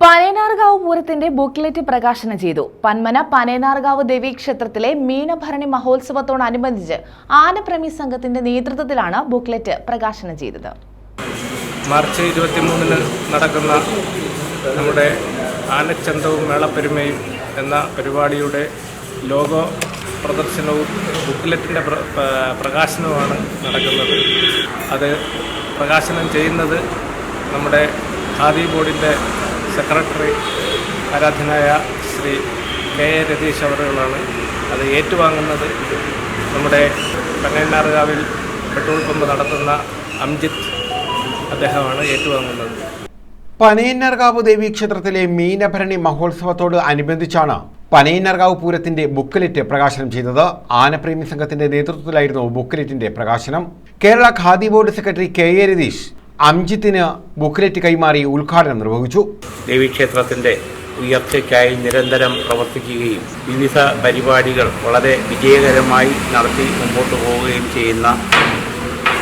പനേനാർകാവ് പൂരത്തിന്റെ ബുക്ക്ലെറ്റ് പ്രകാശനം ചെയ്തു. പന്മന പനേനാർകാവ് ദേവീക്ഷേത്രത്തിലെ മീനഭരണി മഹോത്സവത്തോടനുബന്ധിച്ച് ആനപ്രേമി സംഘത്തിന്റെ നേതൃത്വത്തിലാണ് ബുക്ക്ലെറ്റ് പ്രകാശനം ചെയ്തത്. മാർച്ച് 23-ന് നടക്കുന്ന നമ്മുടെ ആനച്ചന്തവും മേളപ്പെരുമയും എന്ന പരിപാടിയുടെ ലോഗോ പ്രദർശനവും ബുക്ക്ലെറ്റിൻ്റെ പ്രകാശനവുമാണ് നടക്കുന്നത്. അത് പ്രകാശനം ചെയ്യുന്നത് നമ്മുടെ ഖാദി ബോർഡിൻ്റെ സെക്രട്ടറി ആരാധനായ ശ്രീ കെ എ രതീഷ് അവറുകളാണ്. അത് ഏറ്റുവാങ്ങുന്നത് നമ്മുടെ പനേനാർകാവിൽ പെട്രോൾ പമ്പ് നടത്തുന്ന അംജിത്ത് അദ്ദേഹമാണ് ഏറ്റുവാങ്ങുന്നത്. പനേനാർകാവ് ദേവീക്ഷേത്രത്തിലെ മീനഭരണി മഹോത്സവത്തോട് അനുബന്ധിച്ചാണ് പനേനാർകാവ് പൂരത്തിന്റെ ബുക്ക്ലെറ്റ് പ്രകാശനം ചെയ്തത്. ആനപ്രേമി സംഘത്തിന്റെ നേതൃത്വത്തിലായിരുന്നു ബുക്ക്ലെറ്റിന്റെ പ്രകാശനം. Kerala khadi board secretary K A Ratheesh അംജിത്തിന് ബുക്ക്ലെറ്റ് കൈമാറി ഉദ്ഘാടനം നിർവഹിച്ചു. ദേവീക്ഷേത്രത്തിന്റെ ഉയർച്ചയ്ക്കായി നിരന്തരം പ്രവർത്തിക്കുകയും വിവിധ പരിപാടികൾ വളരെ വിജയകരമായി നടത്തി മുമ്പോട്ട് പോവുകയും ചെയ്യുന്ന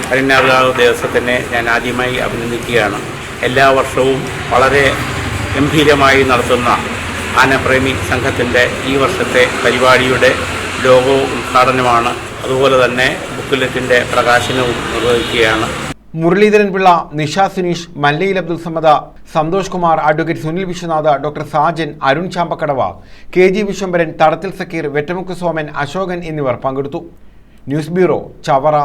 പനേനാർകാവ് ദേവസ്വത്തിനെ ഞാൻ ആദ്യമായി അഭിനന്ദിക്കുകയാണ്. എല്ലാ വർഷവും വളരെ ഗംഭീരമായി നടത്തുന്ന ആനപ്രേമി സംഘത്തിൻ്റെ ഈ വർഷത്തെ പരിപാടിയുടെ ലോഗോ ഉദ്ഘാടനമാണ്. അതുപോലെ തന്നെ ബുക്ക്ലെറ്റിൻ്റെ പ്രകാശനവും നിർവഹിക്കുകയാണ്. Muraleedharan Pillai, Nisha Suneesh, Mallayil Abdul Samad, Santhosh Kumar, advocate Sunil Vishwanath, doctor Sajan, Arun Champakkadava, K G Vishwambharan, Thadathil Sakkeer, Vettamukku Soman, Ashokan എന്നിവർ പങ്കെടുത്തു. News bureau, Chavara.